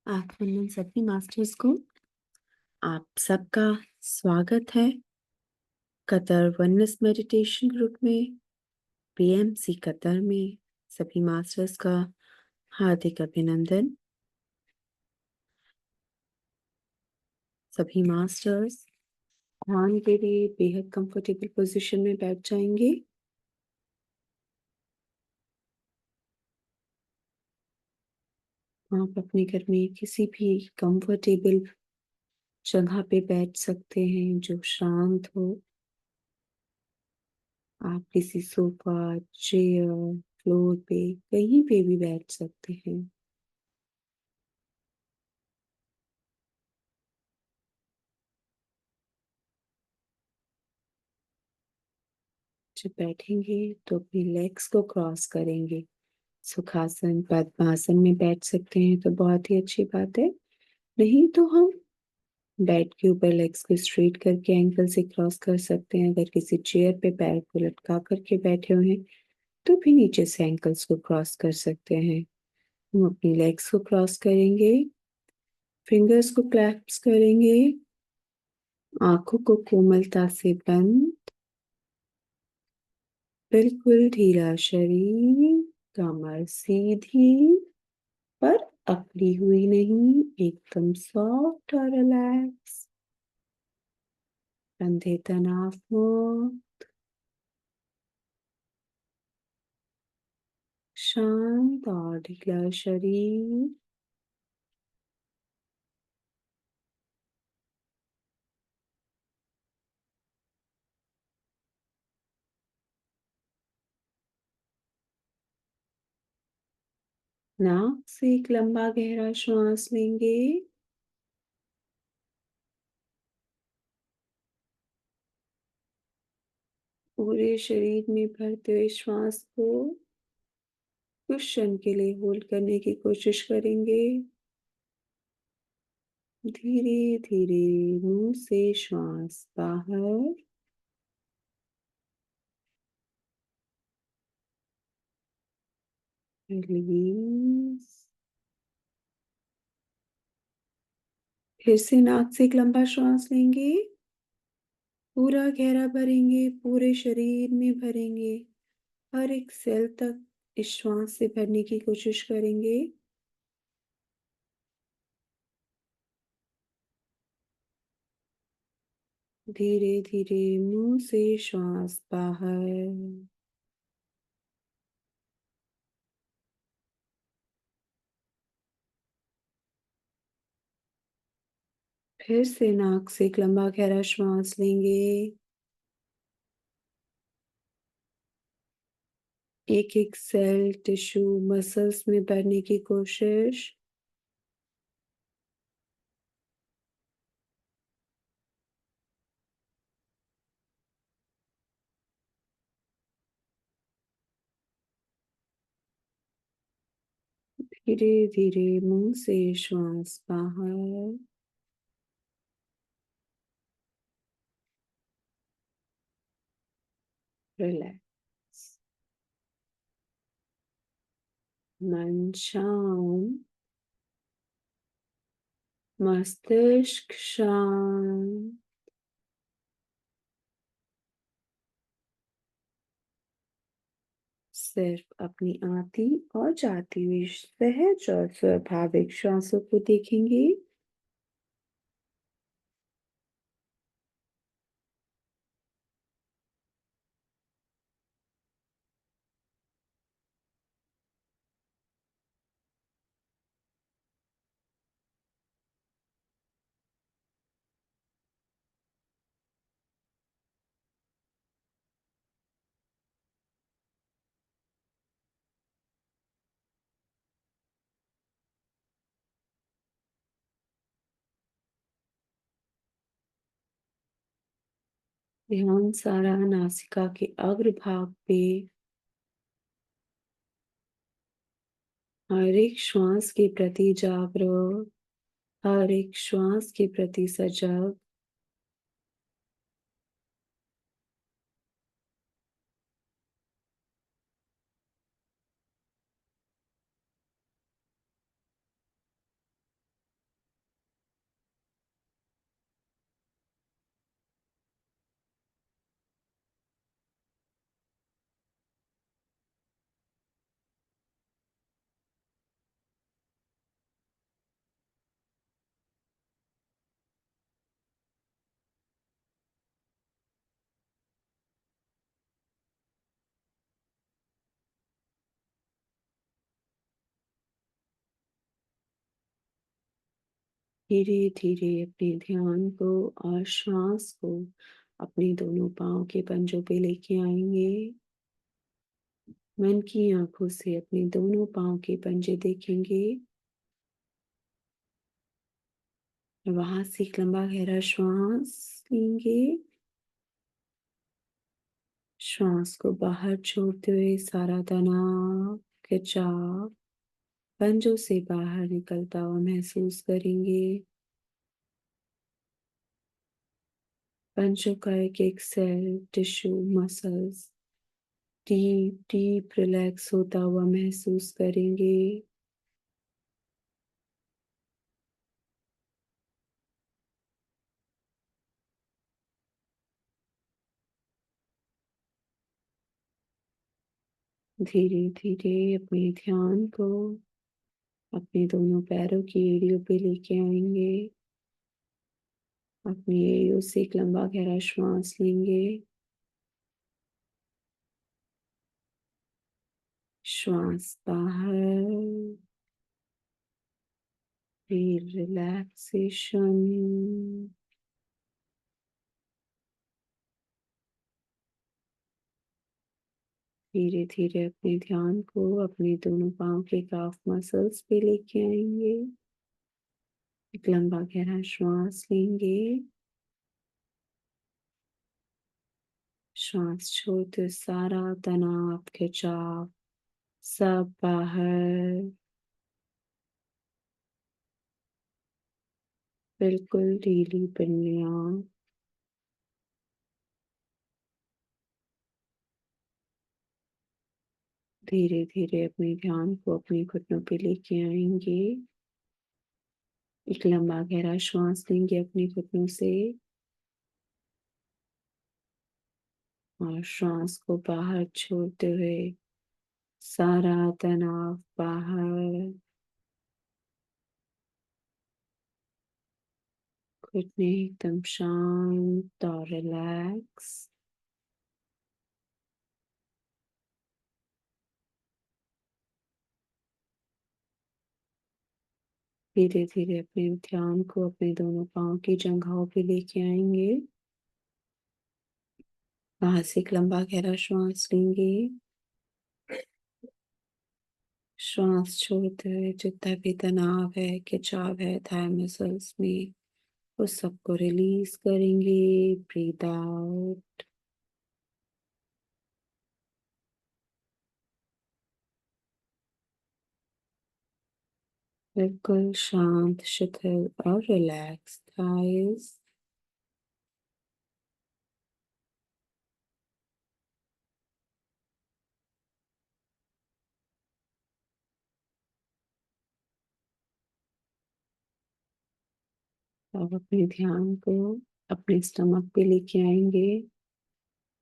आत्मन सभी मास्टर्स को आप सबका स्वागत है कतर वननेस मेडिटेशन ग्रुप में पीएमसी कतर में सभी मास्टर्स का हार्दिक अभिनंदन। सभी मास्टर्स ध्यान के लिए बेहद कंफर्टेबल पोजीशन में बैठ जाएंगे। आप अपने घर में किसी भी कंफर्टेबल जगह पे बैठ सकते हैं जो शांत हो। आप किसी सोफा, चेयर, फ्लोर पे कहीं पे भी बैठ सकते हैं। जब बैठेंगे तो अपनी लेग्स को क्रॉस करेंगे। सुखासन पद्मासन में बैठ सकते हैं तो बहुत ही अच्छी बात है। नहीं तो हम बेड के ऊपर लेग्स को स्ट्रेट करके एंकल से क्रॉस कर सकते हैं। अगर किसी चेयर पे पैर को लटका करके बैठे हुए हैं तो भी नीचे से एंकल्स को क्रॉस कर सकते हैं। हम अपनी लेग्स को क्रॉस करेंगे, फिंगर्स को क्लैप्स करेंगे, आंखों को कोमलता से बंद, बिल्कुल ढीला शरीर, कमर सीधी पर अकड़ी हुई नहीं, एकदम सॉफ्ट और रिलैक्स, कंधे तनाव मुक्त, शांत और ढीला शरीर। नाक से एक लंबा गहरा श्वास लेंगे, पूरे शरीर में भरते हुए श्वास को कुछ क्षण के लिए होल्ड करने की कोशिश करेंगे। धीरे धीरे मुंह से श्वास बाहर, रिलीज। फिर से नाक से एक लंबा श्वास लेंगे, पूरा गहरा भरेंगे, पूरे शरीर में भरेंगे, हर एक सेल तक इस श्वास से भरने की कोशिश करेंगे। धीरे धीरे मुंह से श्वास बाहर, फिर से नाक से एक लंबा गहरा श्वास लेंगे, एक एक सेल, टिश्यू, मसल्स में भरने की कोशिश। धीरे धीरे मुंह से श्वास बाहर, रिलैक्स, मन शांत, मस्तिष्क शांत। सिर्फ अपनी आती और जाती हुई सहज और स्वाभाविक श्वासों को देखेंगे। ध्यान सारा नासिका के अग्रभाग पे, हर एक श्वास के प्रति जागरूक, हर एक श्वास के प्रति सजग। धीरे-धीरे अपने ध्यान को और श्वास को अपने दोनों पाँव के पंजों पे लेके आएँगे। मन की आँखों से अपने दोनों पाँव के पंजे देखेंगे। और वहाँ से एक लंबा गहरा श्वास लेंगे। श्वास को बाहर छोड़ते हुए सारा तनाव, खिंचाव पंजों से बाहर निकलता हुआ महसूस करेंगे। पंजों का एक-एक cell, tissue, muscles deep deep relax होता हुआ महसूस करेंगे। धीरे-धीरे अपने ध्यान को अपने दोनों पैरों की एड़ियों पे लेके आएँगे। अपनी एड़ियों से एक लंबा गहरा श्वास लेंगे। श्वास बाहर, फिर रिलैक्सेशन। धीरे-धीरे अपने ध्यान को अपने दोनों पाँव के काफ मसल्स पे लेके आएँगे। एक लंबा गहरा श्वास लेंगे। श्वास छोड़ते हुए सारा तनाव, खिंचाव सब बाहर, बिल्कुल ढीली पन्नियाँ। धीरे-धीरे अपने ध्यान को अपने घुटनों पे लेके आएँगे। एक लंबा गहरा श्वास लेंगे अपने घुटनों से और श्वास को बाहर छोड़ते हुए सारा तनाव बाहर, घुटने एकदम शांत और रिलैक्स। धीरे-धीरे अपने ध्यान को अपने दोनों पाँव की जंघाओं पे लेके आएँगे। वहाँ से एक लंबा गहरा श्वास लेंगे। श्वास छोड़ते हुए जितना भी तनाव है, खिंचाव है थाई मसल्स में, उस सबको रिलीज़ करेंगे। Breathe out. बिल्कुल शांत, शिथिल और रिलैक्स थाइज़। अब अपने ध्यान को अपने स्टमक पे लेके आएँगे।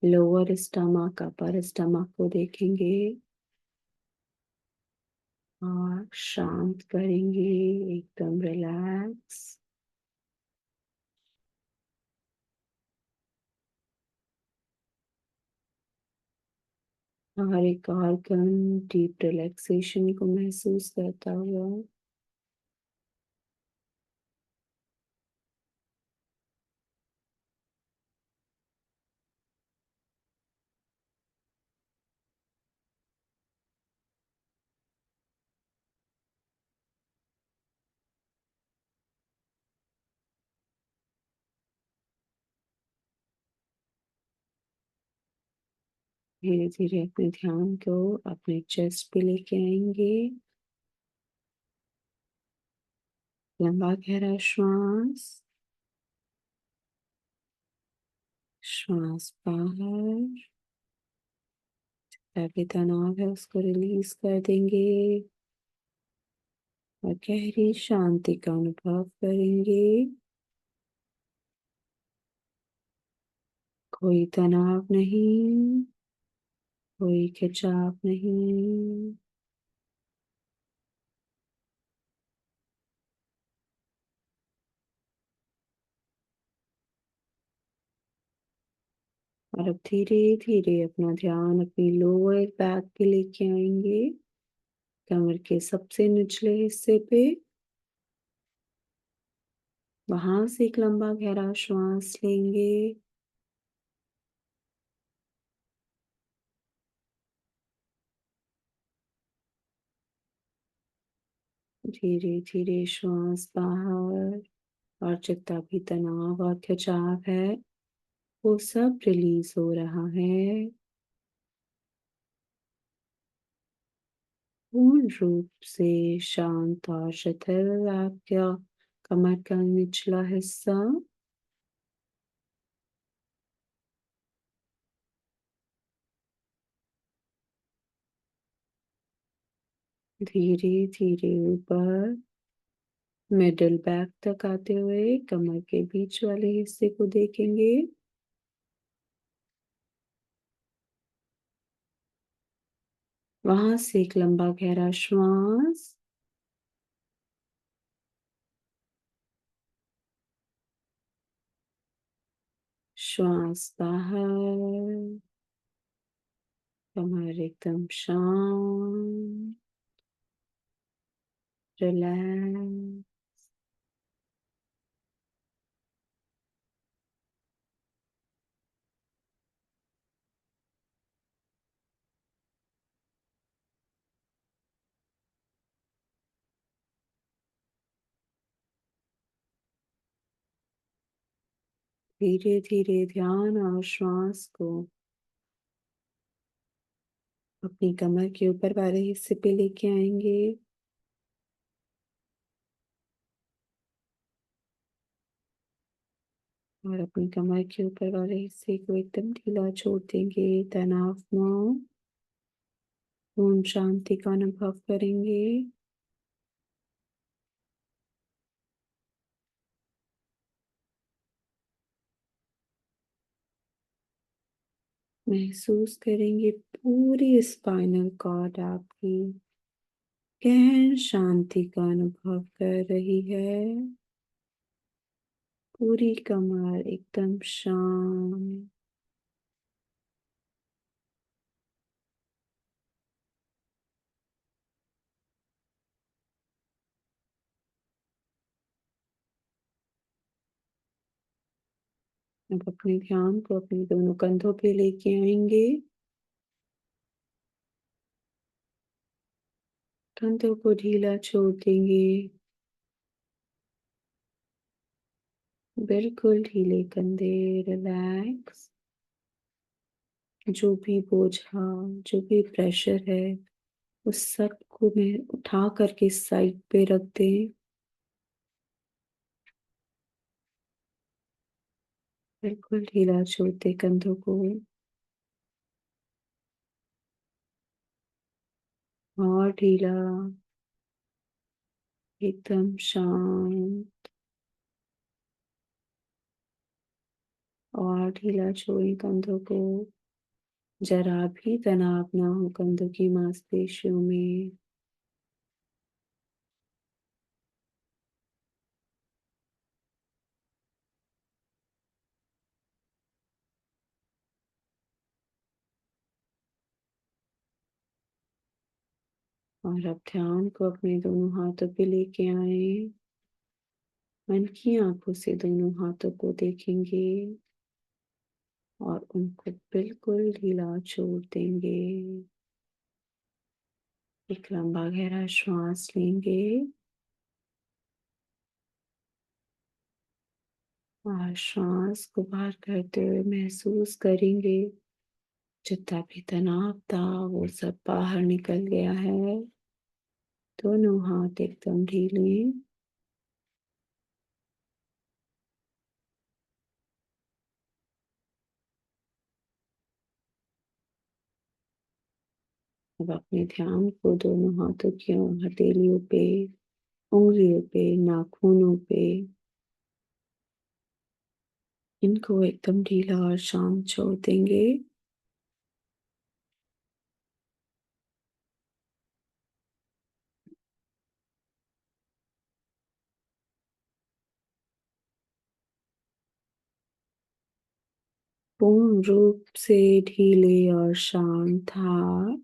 लोअर स्टमक, अपर स्टमक को देखेंगे और शांत करेंगे, एकदम रिलैक्स। हर एक ऑर्गन डीप रिलैक्सेशन को महसूस करता हुआ। धीरे-धीरे अपने ध्यान को अपने चेस्ट पे लेके आएँगे। लंबा गहरा श्वास, श्वास बाहर, ताकि तनाव है उसको रिलीज़ कर देंगे और गहरी शांति का अनुभव करेंगे। कोई तनाव नहीं, कोई खिंचाव नहीं। और अब धीरे-धीरे अपना ध्यान अपनी लोअर बैक पे लेके आएँगे, कमर के सबसे निचले हिस्से पे। वहाँ से एक लंबा गहरा श्वास लेंगे। धीरे-धीरे श्वास बाहर, और जितना भी तनाव और खिंचाव है, वो सब रिलीज़ हो रहा है। पूर्ण रूप से शांत और शिथिल आपका कमर का निचला हिस्सा। धीरे-धीरे ऊपर मिडल बैक तक आते हुए कमर के बीच वाले हिस्से को देखेंगे। वहाँ से एक लंबा गहरा श्वास, श्वास बाहर, कमर एकदम शांत, रिलैक्स। धीरे-धीरे ध्यान और श्वास को अपनी कमर के ऊपर वाले हिस्से पे लेके आएँगे। और अपनी कमर के ऊपर वाले हिस्से को एकदम ढीला छोड़ देंगे, तनाव-मुक्त, पूर्ण शांति का अनुभव करेंगे। महसूस करेंगे पूरी स्पाइनल कॉर्ड आपकी गहन शांति का अनुभव कर रही है। पूरी कमर एकदम शांत। अब अपने ध्यान को अपने दोनों कंधों पे लेके आएँगे। कंधों को ढीला छोड़ देंगे। बिल्कुल ढीले कंधे, रिलैक्स। जो भी बोझा, जो भी प्रेशर है, उस सब को मैं उठा कर के साइड पे रख दें। बिल्कुल ढीला छोड़ दें कंधों को, और ढीला, एकदम शांत, और ढीला छोड़ें कंधों को। ज़रा भी तनाव ना हो कंधों की मांसपेशियों में। और अब ध्यान को अपने दोनों हाथों पे लेके आएँ। मन की आँखों से दोनों हाथों को देखेंगे और उनको बिल्कुल ढीला छोड़ देंगे। एक लंबा गहरा श्वास लेंगे और श्वास को बाहर करते हुए महसूस करेंगे जितना भी तनाव था वो सब बाहर निकल गया है। दोनों हाथ एकदम ढीले। अब अपने ध्यान को दोनों हाथों की हथेलियों पे, उंगलियों पे, नाखूनों पे, इनको एकदम ढीला और शांत छोड़ देंगे। पूर्ण रूप से ढीले और शांत हाथ।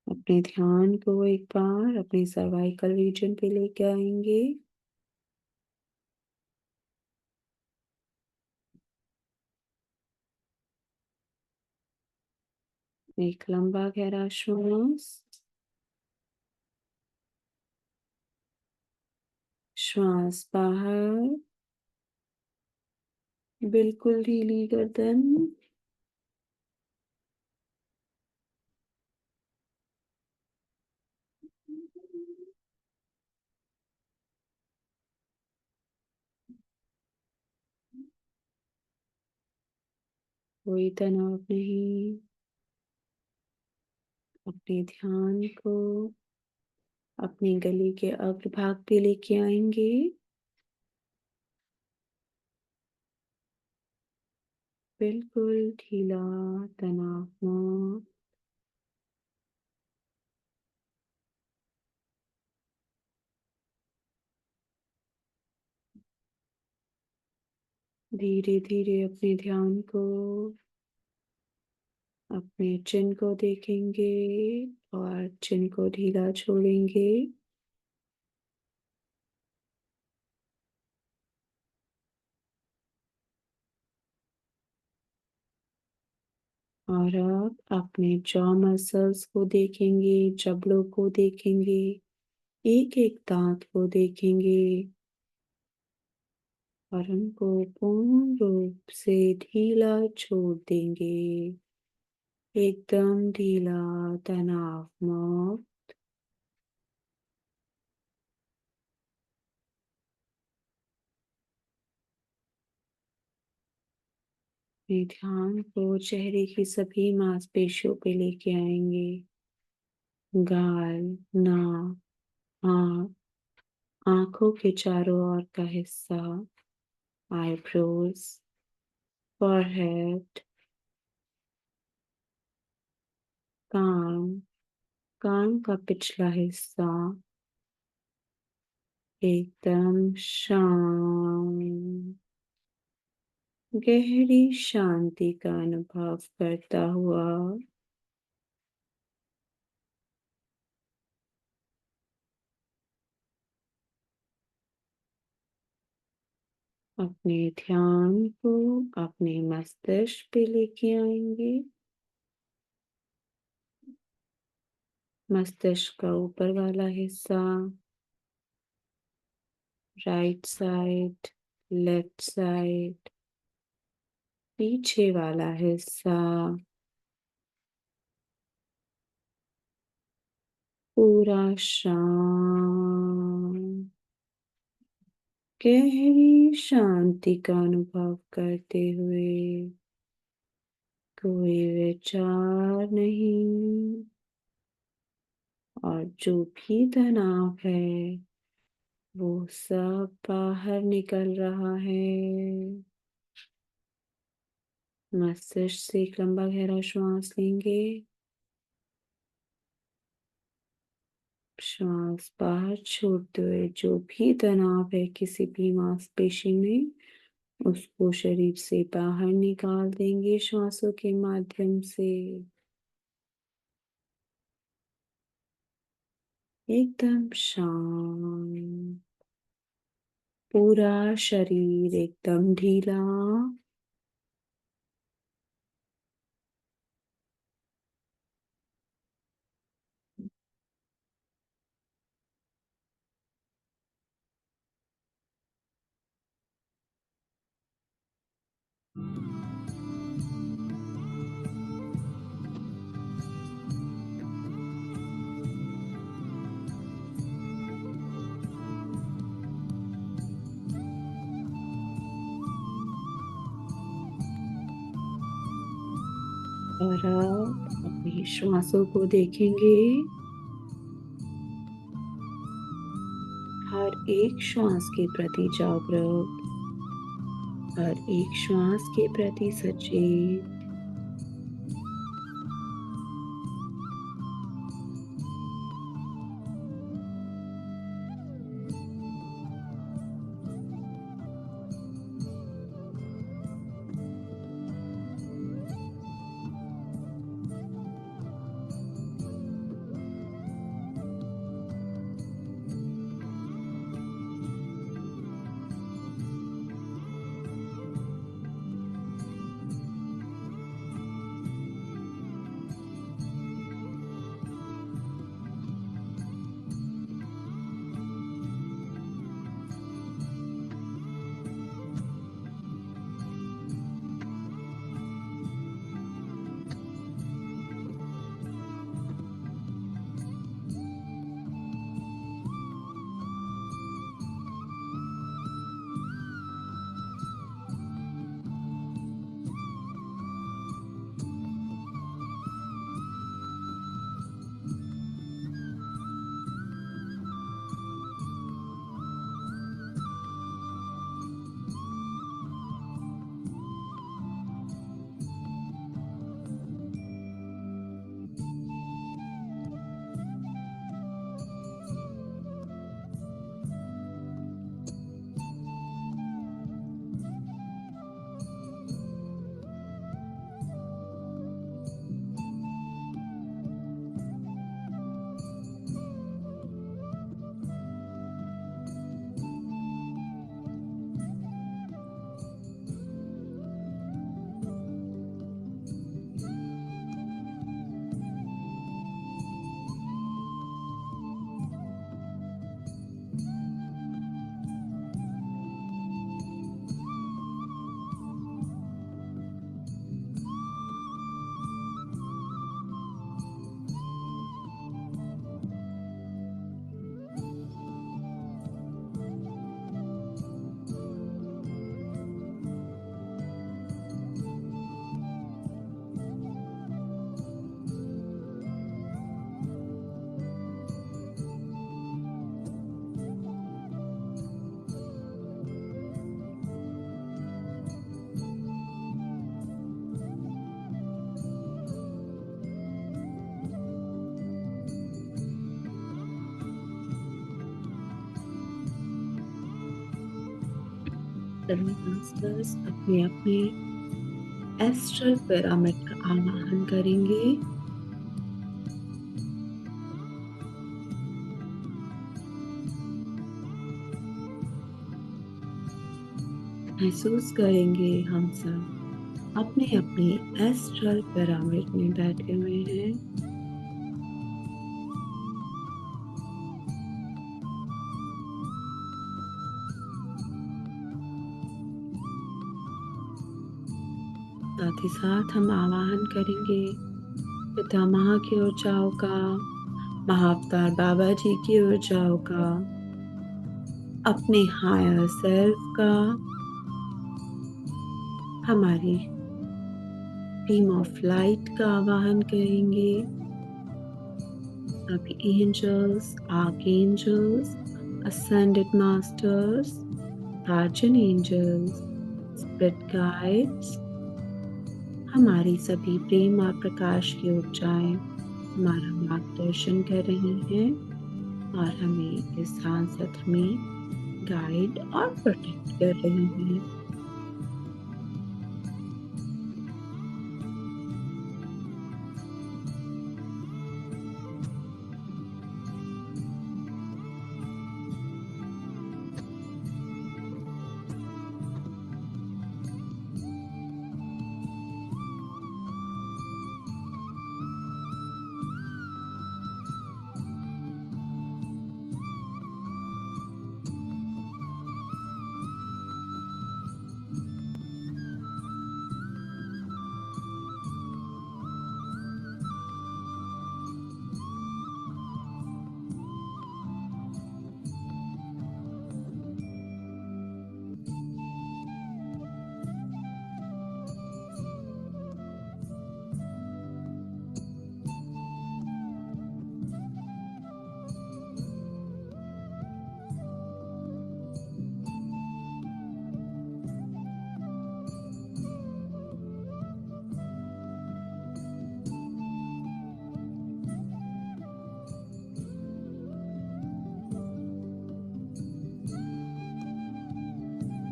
अपने ध्यान को एक बार अपने सर्वाइकल रीजन पे लेके आएंगे। एक लंबा गहरा श्वास, श्वास बाहर, बिल्कुल ढीली गर्दन, कोई तनाव नहीं। अपने ध्यान को अपने गले के अग्रभाग पे लेके आएंगे। बिल्कुल ढीला, तनाव मुक्त। धीरे धीरे अपने ध्यान को अपने चिन को देखेंगे और चिन को ढीला छोड़ेंगे। और अब अपने जॉ मसल्स को देखेंगे, जबड़ों को देखेंगे, एक एक दांत को देखेंगे और उनको पूर्ण रूप से ढीला छोड़ देंगे। एकदम ढीला, तनाव मुक्त। अपने ध्यान को चेहरे की सभी मांसपेशियों पे लेके आएंगे। गाल, नाक, आँख, आँखों के चारों ओर का हिस्सा, आईब्रोज, फॉरहेड, कान, कान का पिछला हिस्सा, एकदम शांत, गहरी शांति का अनुभव करता हुआ अपने ध्यान को अपने मस्तिष्क पे लेके आएंगे। मस्तिष्क का ऊपर वाला हिस्सा, राइट साइड, लेफ्ट साइड, पीछे वाला हिस्सा, पूरा शांत, गहरी शांति का अनुभव करते हुए कोई विचार नहीं और जो भी तनाव है वो सब बाहर निकल रहा है। मस्तिष्क से एक लंबा गहरा श्वास लेंगे, श्वास बाहर छोड़ते हुए जो भी तनाव है किसी भी मांसपेशी में उसको शरीर से बाहर निकाल देंगे श्वासों के माध्यम से। एकदम शांत, पूरा शरीर एकदम ढीला। और अब अपनी श्वासों को देखेंगे। हर एक श्वास के प्रति जागरूक, हर एक श्वास के प्रति सचेत। सभी मास्टर्स अपने अपने एस्ट्रल पिरामिड का आवाहन करेंगे। महसूस करेंगे हम सब अपने अपने एस्ट्रल पिरामिड में बैठे हुए हैं। साथ ही साथ हम आवाहन करेंगे पितामह की ऊर्जाओं का, महाअवतार बाबा जी की ऊर्जाओं का, अपने हायर सेल्फ का, हमारी टीम ऑफ लाइट का आवाहन करेंगे। सभी angels, archangels, ascended masters, guardian angels, spirit guides, हमारी सभी प्रेम और प्रकाश की ऊर्जाएं हमारा मार्गदर्शन कर रही हैं और हमें इस ध्यान सत्र में गाइड और प्रोटेक्ट कर रही हैं।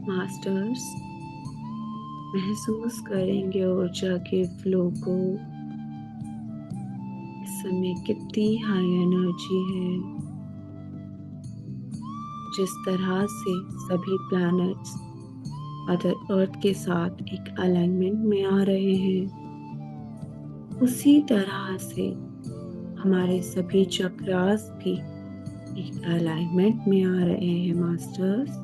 मास्टर्स महसूस करेंगे ऊर्जा के फ्लो को। इस समय कितनी हाई एनर्जी है। जिस तरह से सभी प्लैनेट्स मदर अर्थ के साथ एक अलाइनमेंट में आ रहे हैं, उसी तरह से हमारे सभी चक्रास भी एक अलाइनमेंट में आ रहे हैं मास्टर्स।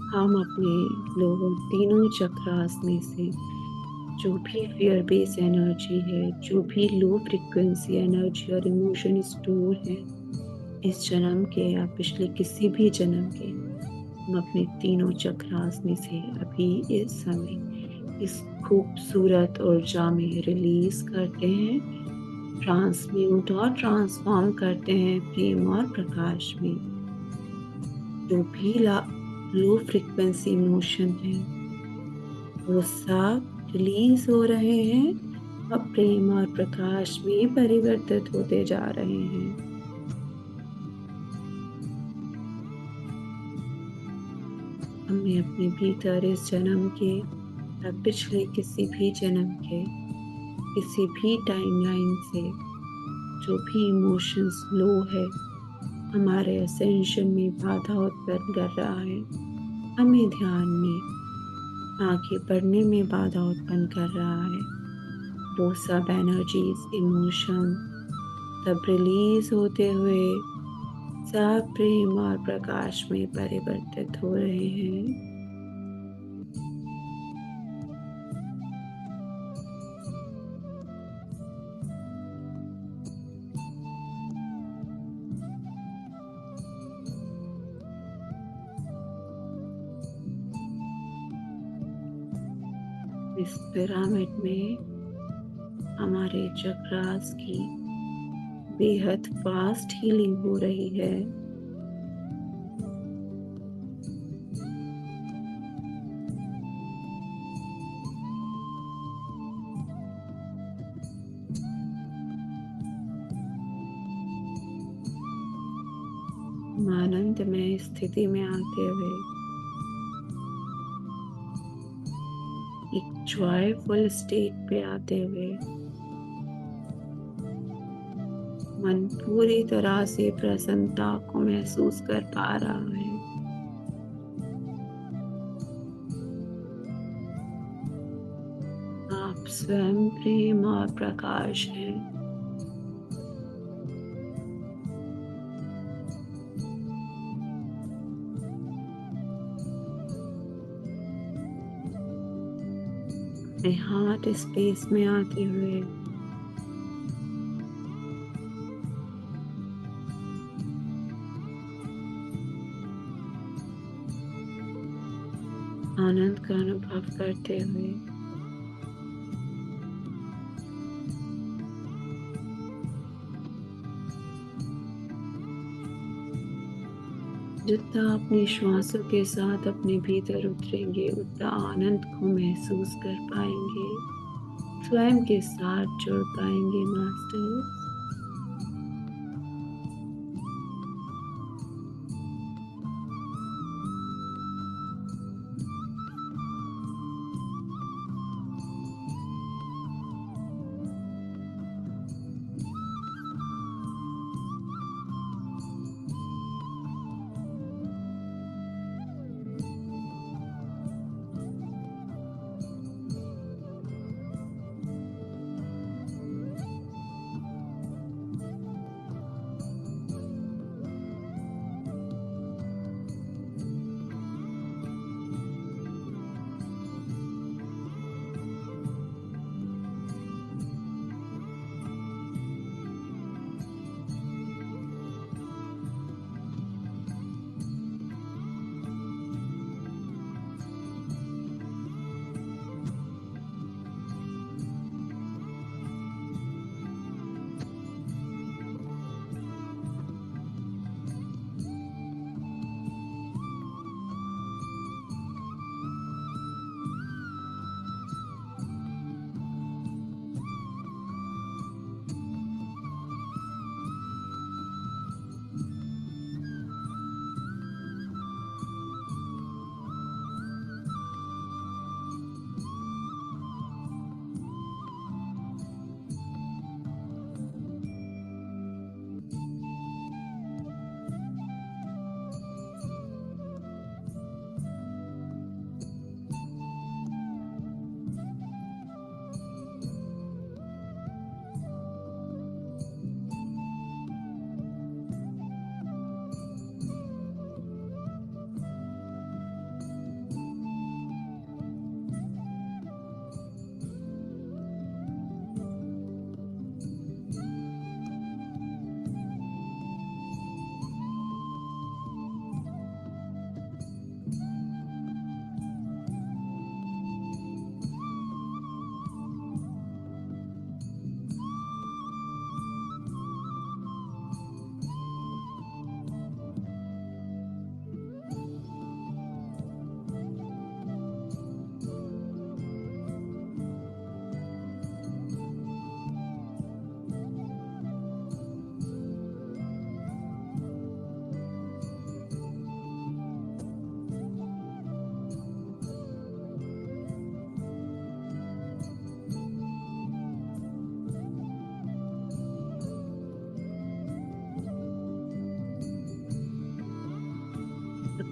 हम अपने लोगों तीनों चक्रास में से जो भी फियर बेस एनर्जी है, जो भी लो फ्रिक्वेंसी एनर्जी और इमोशन स्टोर है इस जन्म के या पिछले किसी भी जन्म के, हम अपने तीनों चक्रास में से अभी इस समय इस खूबसूरत ऊर्जा में रिलीज करते हैं, ट्रांसम्यूट और ट्रांसफॉर्म करते हैं प्रेम और प्रकाश में। जो भी लो फ्रिक्वेंसी इमोशन है वो सब रिलीज हो रहे हैं, अब प्रेम और प्रकाश में परिवर्तित होते जा रहे हैं। हमें अपने भीतर इस जन्म के या पिछले किसी भी जन्म के किसी भी टाइमलाइन से जो भी इमोशंस लो है, हमारे असेंशन में बाधा उत्पन्न कर रहा है, हमें ध्यान में आगे बढ़ने में बाधा उत्पन्न कर रहा है, वो सब एनर्जीज, इमोशन सब रिलीज होते हुए सब प्रेम और प्रकाश में परिवर्तित हो रहे हैं। इस पिरामिड में हमारे चक्रास की बेहद फास्ट हीलिंग हो रही है। हम आनंदमय स्थिति में आते हुए एक जॉयफुल स्टेट पे आते हुए मन पूरी तरह से प्रसन्नता को महसूस कर पा रहा है। आप स्वयं प्रेम और प्रकाश हैं। अपने हार्ट स्पेस में आते हुए आनंद का अनुभव करते हुए जितना अपनी श्वासों के साथ अपने भीतर उतरेंगे, उतना आनंद को महसूस कर पाएंगे, स्वयं के साथ जुड़ पाएंगे मास्टर्स।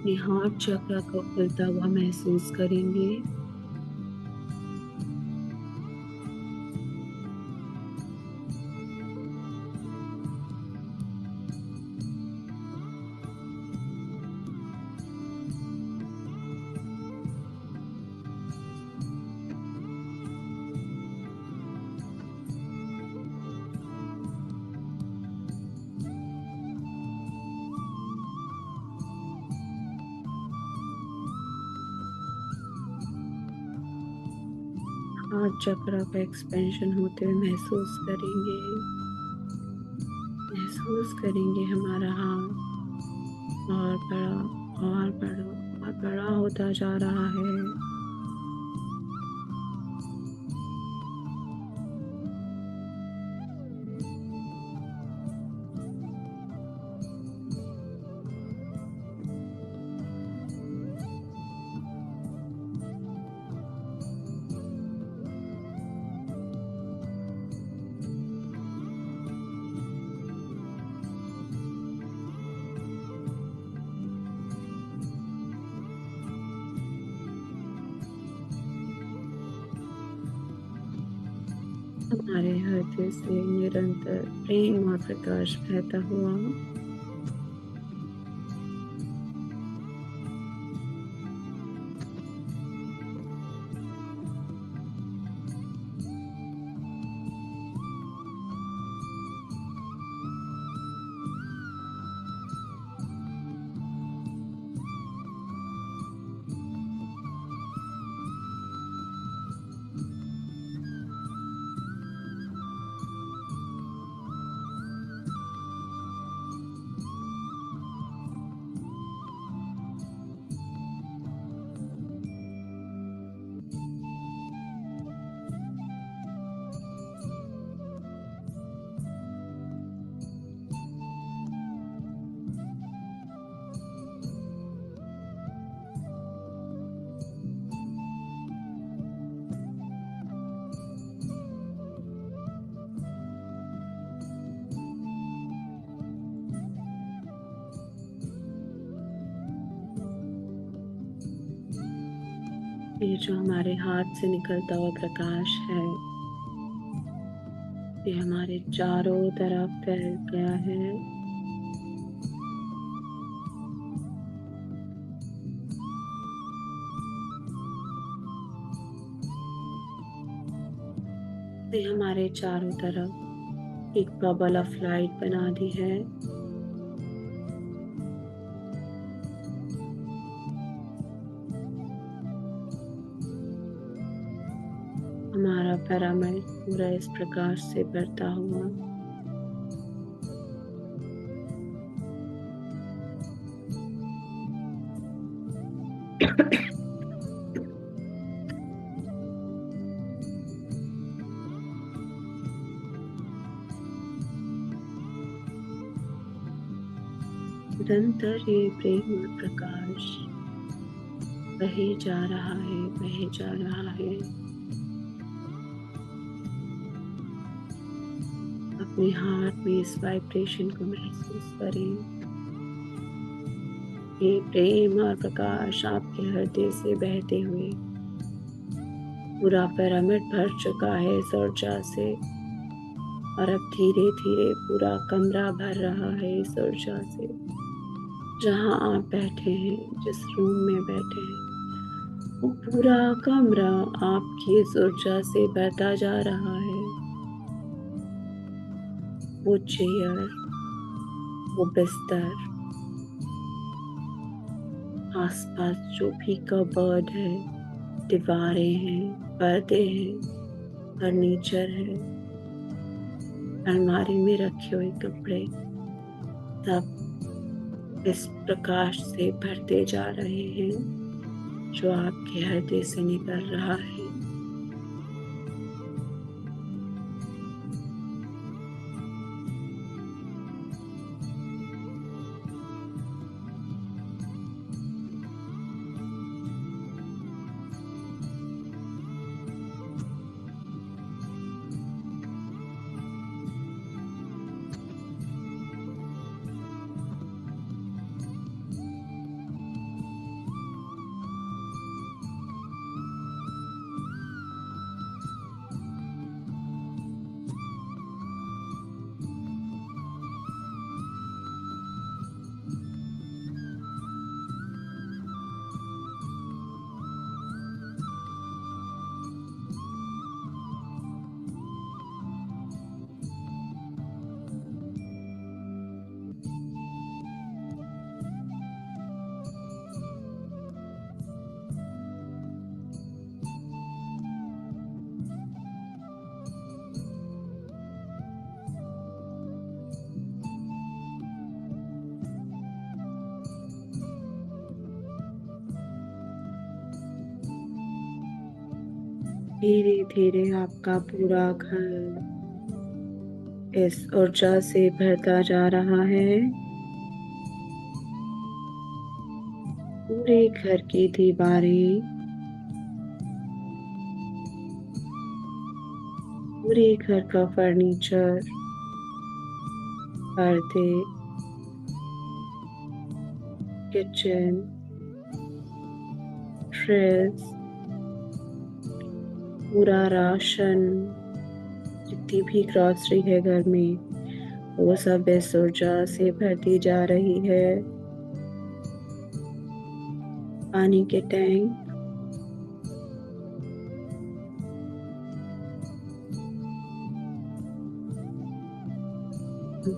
अपने हार्ट चक्र को खुलता हुआ महसूस करेंगे। हार्ट चक्र का एक्सपेंशन होते हुए महसूस करेंगे। महसूस करेंगे हमारा हार्ट और बड़ा और बड़ा और बड़ा होता जा रहा है। हमारे हृदय से निरंतर प्रेम और प्रकाश बहता हुआ ये जो हमारे हाथ से निकलता हुआ प्रकाश है, ये हमारे चारों तरफ फैल गया है। ये हमारे चारों तरफ एक बबल ऑफ लाइट बना दी है। हमारा पिरामिड पूरा इस प्रकाश से भरता हुआ निरंतर ये प्रेम और प्रकाश बहे जा रहा है, बहे जा रहा है। अपने हार्ट में इस वाइब्रेशन को महसूस करें। ये प्रेम और प्रकाश आपके हृदय से बहते हुए पूरा पिरामिड भर चुका है इस ऊर्जा से, और अब धीरे धीरे पूरा कमरा भर रहा है इस ऊर्जा से। जहाँ आप बैठे हैं, जिस रूम में बैठे हैं, वो पूरा कमरा आपकी इस ऊर्जा से भरता जा रहा है। वो चेयर, वो बिस्तर, आसपास जो भी कबर्ड है, दीवारें हैं, पर्दे हैं, फर्नीचर है, अलमारी में रखे हुए कपड़े, सब इस प्रकाश से भरते जा रहे हैं जो आपके हृदय से निकल रहा है। धीरे धीरे आपका पूरा घर इस ऊर्जा से भरता जा रहा है। पूरे घर की दीवारें, पूरे घर का फर्नीचर, पर्दे, किचन, फ्रिज, पूरा राशन, जितनी भी ग्रॉसरी है घर में, वो सब इस ऊर्जा से भरती जा रही है। पानी के टैंक,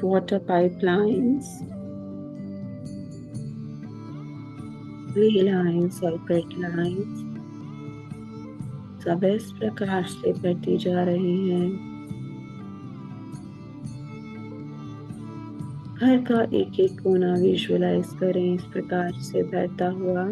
वाटर पाइपलाइंस, वे लाइन्स और ग्रिड लाइन्स सब इस प्रकार से भरती जा रही हैं। घर का एक एक कोना विजुअलाइज करें इस प्रकार से भरता हुआ।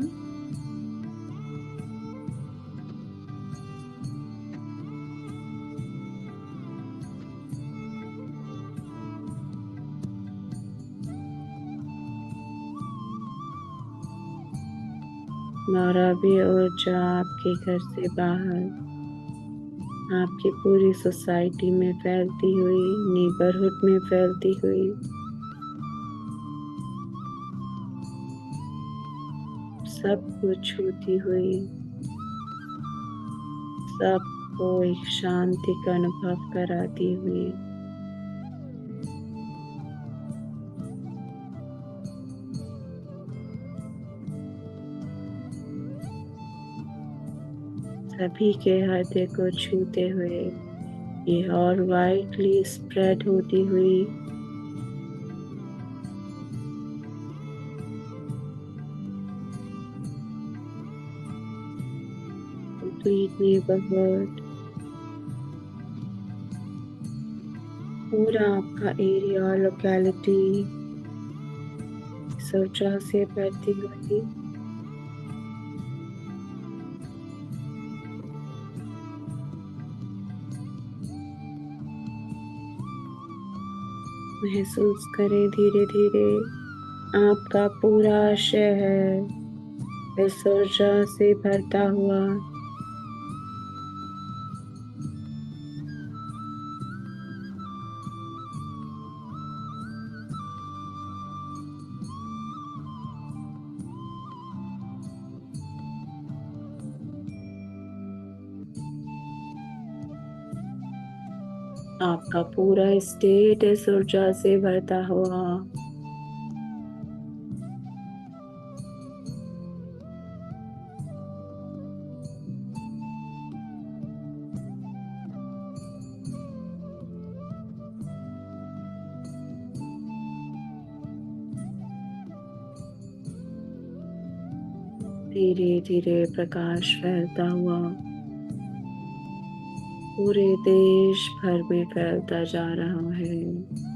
और अब ये ऊर्जा आपके घर से बाहर आपकी पूरी सोसाइटी में फैलती हुई, नेबरहुड में फैलती हुई, सबको छूती हुई, सबको एक शांति का अनुभव कराती हुई, सभी के हृदय को छूते हुए ये और वाइडली स्प्रेड होती हुई कंप्लीट नेबरहुड, पूरा आपका एरिया, लोकेलिटी ऊर्जा से भरती हुई महसूस करें। धीरे धीरे आपका पूरा शहर इस ऊर्जा से भरता हुआ आपका पूरा स्टेट इस ऊर्जा से भरता हुआ धीरे धीरे प्रकाश फैलता हुआ पूरे देश भर में फैलता जा रहा है।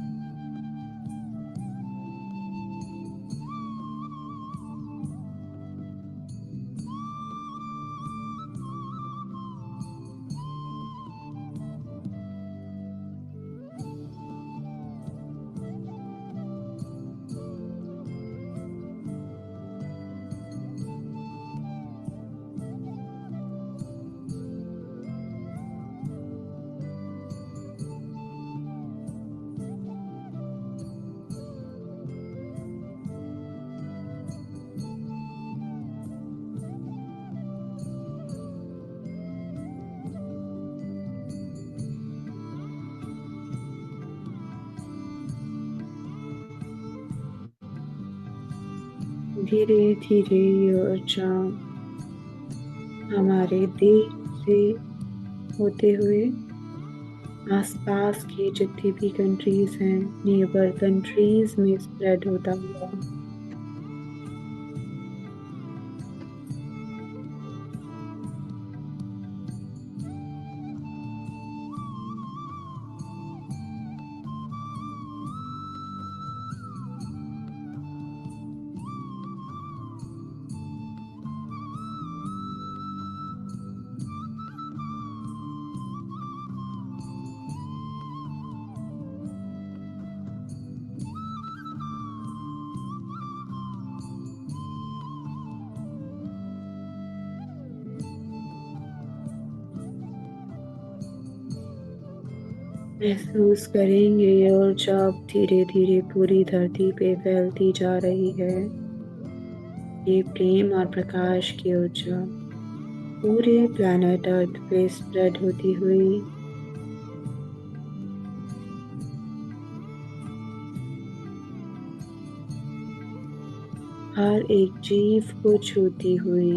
धीरे धीरे ये ऊर्जा हमारे देश से होते हुए आसपास की जितनी भी कंट्रीज हैं, नेबर कंट्रीज में स्प्रेड होता हुआ महसूस करेंगे ये ऊर्जा अब धीरे धीरे पूरी धरती पे फैलती जा रही है। ये प्रेम और प्रकाश की ऊर्जा पूरे प्लैनेट अर्थ पे स्प्रेड होती हुई हर एक जीव को छूती हुई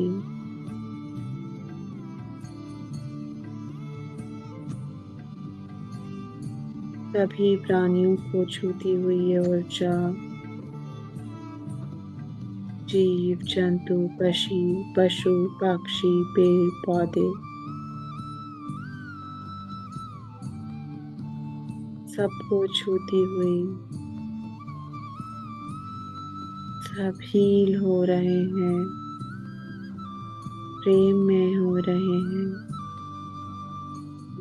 सभी प्राणियों को छूती हुई ये ऊर्जा जीव जंतु पशु पक्षी पेड़ पौधे सबको छूती हुई सब हील हो रहे हैं, प्रेम में हो रहे हैं,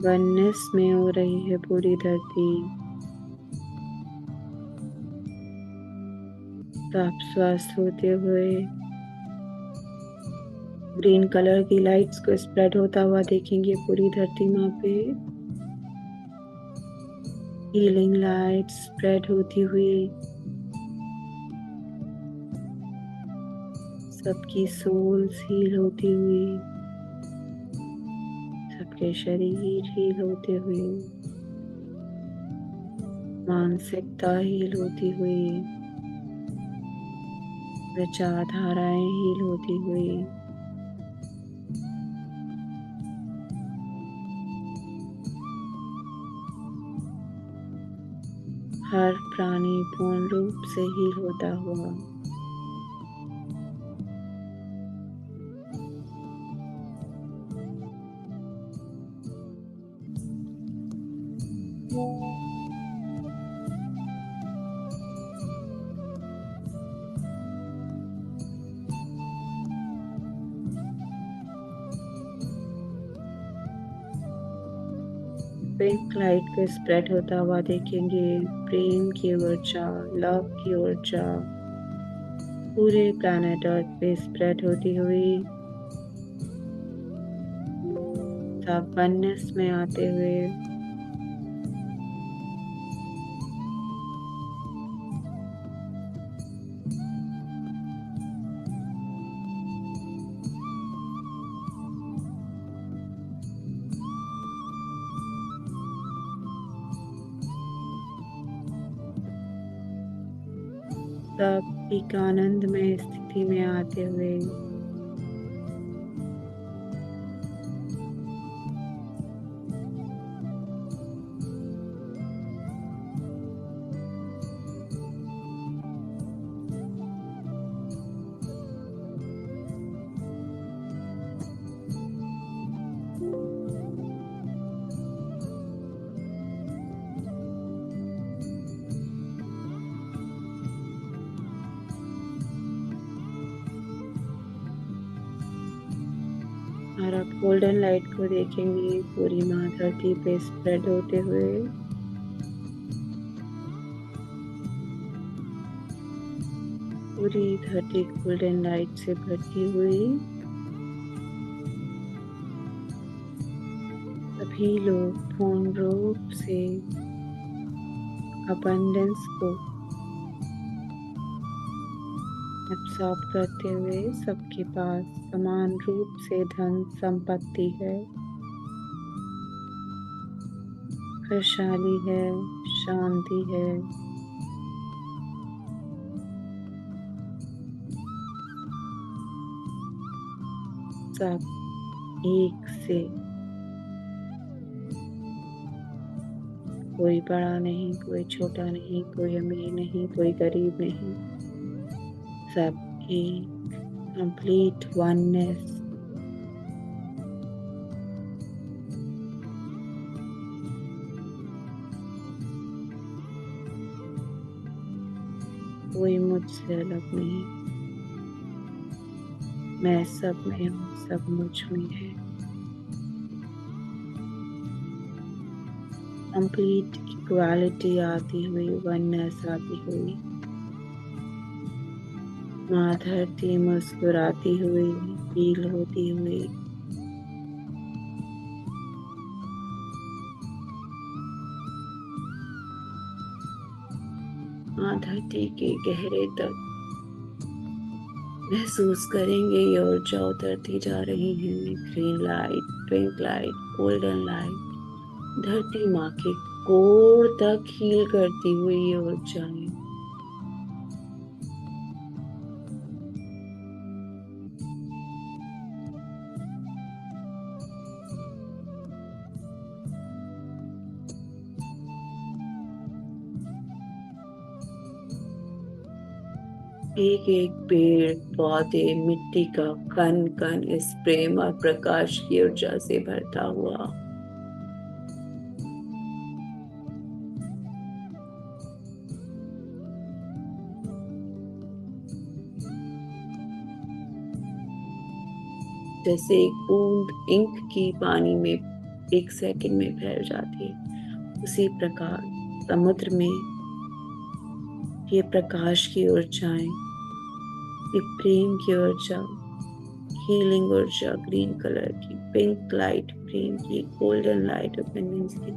वननेस में हो रही है पूरी धरती। सब स्वस्थ होते हुए ग्रीन कलर की लाइट्स को स्प्रेड होता हुआ देखेंगे पूरी धरती माँ पे। हीलिंग लाइट्स स्प्रेड होती हुई सबकी सोल्स हील होती हुई, सबके शरीर हील होते हुए, मानसिकता हील होती हुई, विचारधाराएं हील होती हुई, हर प्राणी पूर्ण रूप से हील होता हुआ पिंक लाइट को स्प्रेड होता हुआ देखेंगे। प्रेम की ऊर्जा, लव की ऊर्जा पूरे प्लैनेट अर्थ पे स्प्रेड होती हुई सब वननेस में आते हुए सब एक आनंदमय स्थिति में आते हुए और आप गोल्डन लाइट को देखेंगे पूरी माँ धरती पे स्प्रेड होते हुए पूरी धरती गोल्डन लाइट से भरती हुई सभी लोग पूर्ण रूप से अबंडेंस को एब्सॉर्ब करते हुए सबके पास समान रूप से धन संपत्ति है, खुशहाली है, शांति है, सब एक से, कोई बड़ा नहीं, कोई छोटा नहीं, कोई अमीर नहीं, कोई गरीब नहीं, सब एक कंप्लीट वननेस। कोई मुझसे अलग नहीं, मैं सब में हूँ, सब मुझ में है। कंप्लीट इक्वालिटी आती हुई, वननेस आती हुई, माँ धरती मुस्कुराती हुई, हील होती हुई, माँ धरती के गहरे तक महसूस करेंगे ये ऊर्जा उतरती जा रही है। Green light, pink light, golden light, धरती माँ के कोर तक हील करती हुई ये ऊर्जाएं एक एक पेड़ पौधे मिट्टी का कण कण इस प्रेम और प्रकाश की ऊर्जा से भरता हुआ जैसे एक बूंद इंक की पानी में 1 सेकंड में फैल जाती है, उसी प्रकार समुद्र में ये प्रकाश की ऊर्जाएं, ये प्रेम की ऊर्जा, हीलिंग ऊर्जा, ग्रीन कलर की, पिंक लाइट प्रेम की, गोल्डन लाइट अबंडेंस की,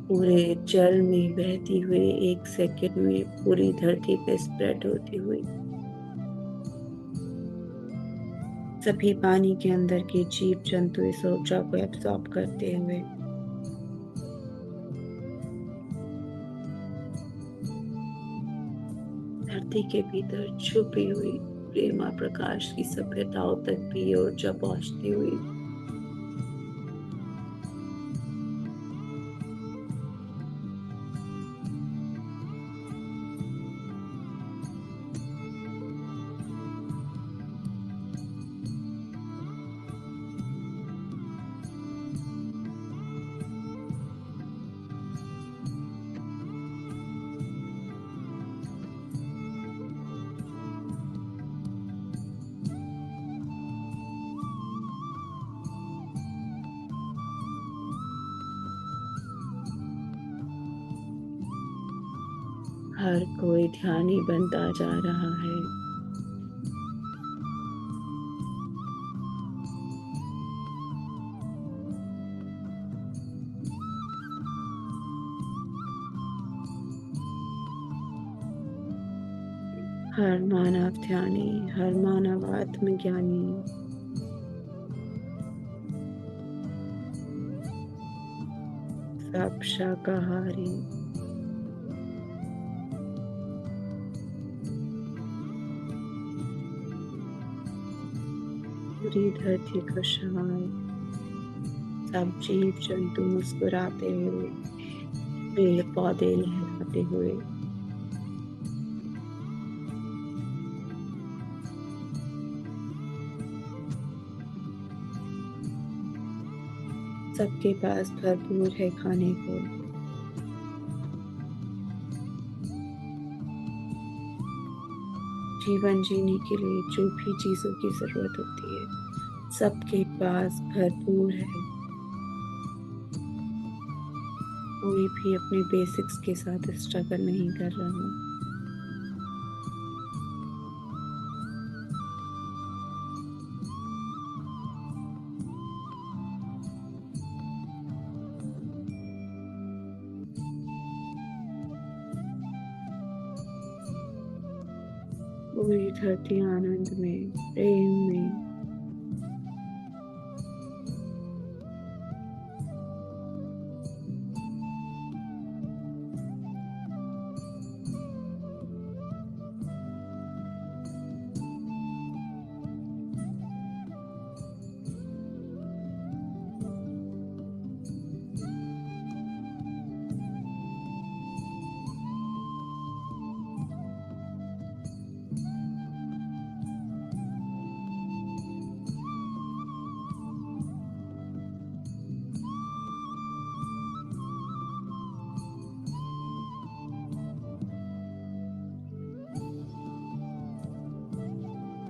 पूरे जल में बहती हुई 1 सेकंड में पूरी धरती पे स्प्रेड होती हुई सभी पानी के अंदर के जीव जंतु इस ऊर्जा को एब्सॉर्ब करते हुए धरती के भीतर छुपी हुई प्रेम और प्रकाश की सभ्यताओं तक भी ये ऊर्जा पहुंचती हुई हर कोई ध्यानी बनता जा रहा है। हर मानव ध्यानी, हर मानव आत्मज्ञानी सब शाकाहारी पूरी धरती का शांत, सब जीव जंतु मुस्कुराते हुए, पेड़ पौधे लहराते हुए सबके पास भरपूर है खाने को। जीवन जीने के लिए जो भी चीजों की जरूरत होती है सबके पास भरपूर है। कोई भी अपने बेसिक्स के साथ स्ट्रगल नहीं कर रहा। पूरी धरती आनंद में, प्रेम में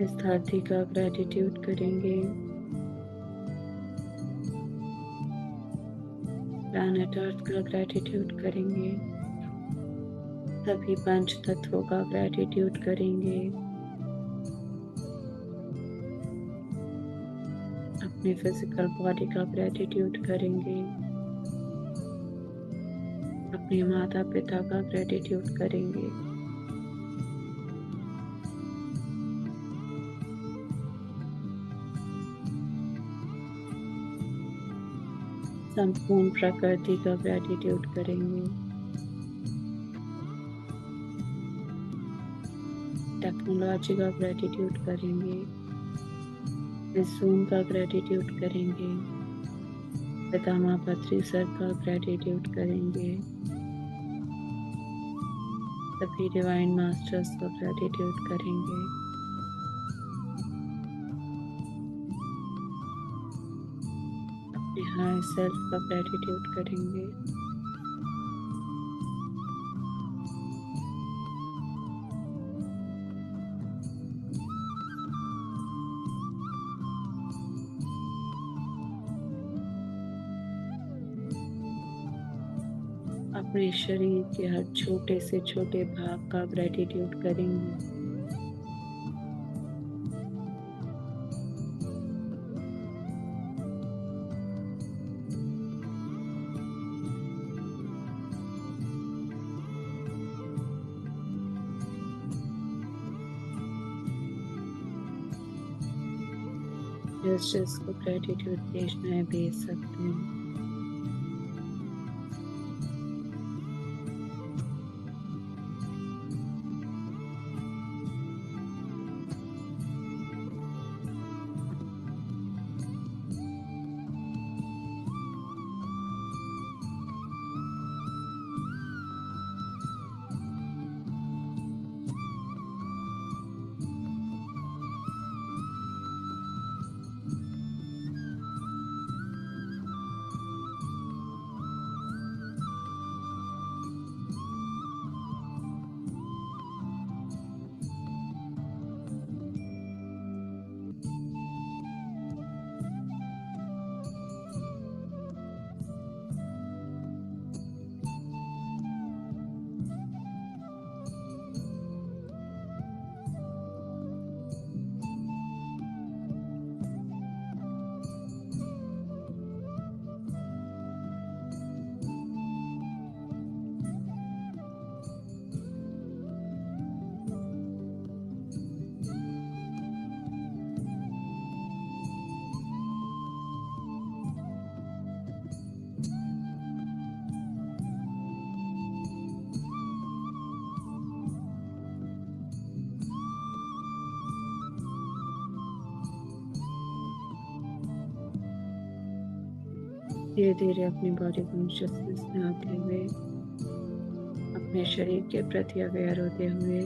इस धरती का ग्रेटिट्यूड करेंगे। प्लैनेट अर्थ का ग्रेटिट्यूड करेंगे। सभी पंच तत्वों का ग्रेटिट्यूड करेंगे। अपने फिजिकल बॉडी का ग्रेटिट्यूड करेंगे। अपने माता पिता का ग्रेटिट्यूड करेंगे। संपूर्ण प्रकृति का ग्रेटिट्यूड करेंगे। टेक्नोलॉजी का ग्रेटिट्यूड करेंगे। इस ज़ूम का ग्रेटिट्यूड करेंगे। पितामह पत्री सर का ग्रेटिट्यूड करेंगे। सभी डिवाइन मास्टर्स का ग्रेटिट्यूड करेंगे। अपने हायर सेल्फ का ग्रेटिट्यूड करेंगे। अपने शरीर के हर छोटे से छोटे भाग का ग्रेटिट्यूड करेंगे। जिसको ग्रेटिट्यूड भेजना है भेज सकते हैं। धीरे धीरे अपनी बॉडी कॉन्शियसनेस में आते हुए अपने शरीर के प्रति अवेयर होते हुए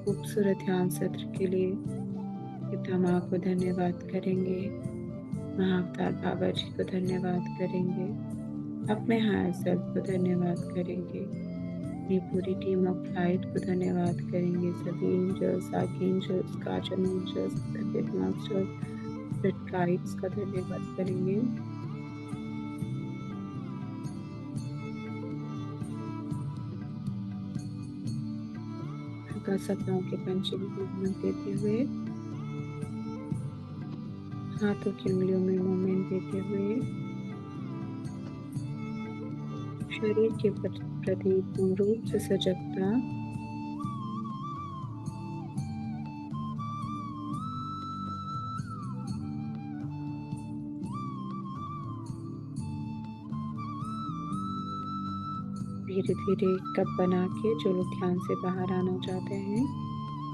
खूबसूरत ध्यान सत्र के लिए पितामह को धन्यवाद करेंगे। महाअवतार बाबा जी को धन्यवाद करेंगे। अपने हायर सेल्फ को धन्यवाद करेंगे। अपनी पूरी टीम ऑफ लाइट को धन्यवाद करेंगे। सभी angels, archangels, guardian angels, spirit masters, spirit guides का धन्यवाद करेंगे। हल्का सा पाँव के पंचे में मूवमेंट देते हुए, हाथों की उंगलियों में मूवमेंट देते हुए शरीर के प्रति पूर्ण रूप से सजगता धीरे धीरे कप बना के, जो लोग ध्यान से बाहर आना चाहते हैं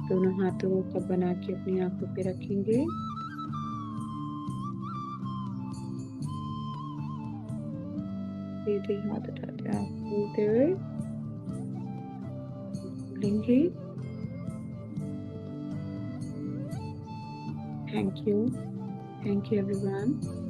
दोनों हाथों को कप बना के अपनी आंखों पे रखेंगे। धीरे हाथ उठाते हैं, आप बोलते हुए बोलेंगे थैंक यू एवरीवन।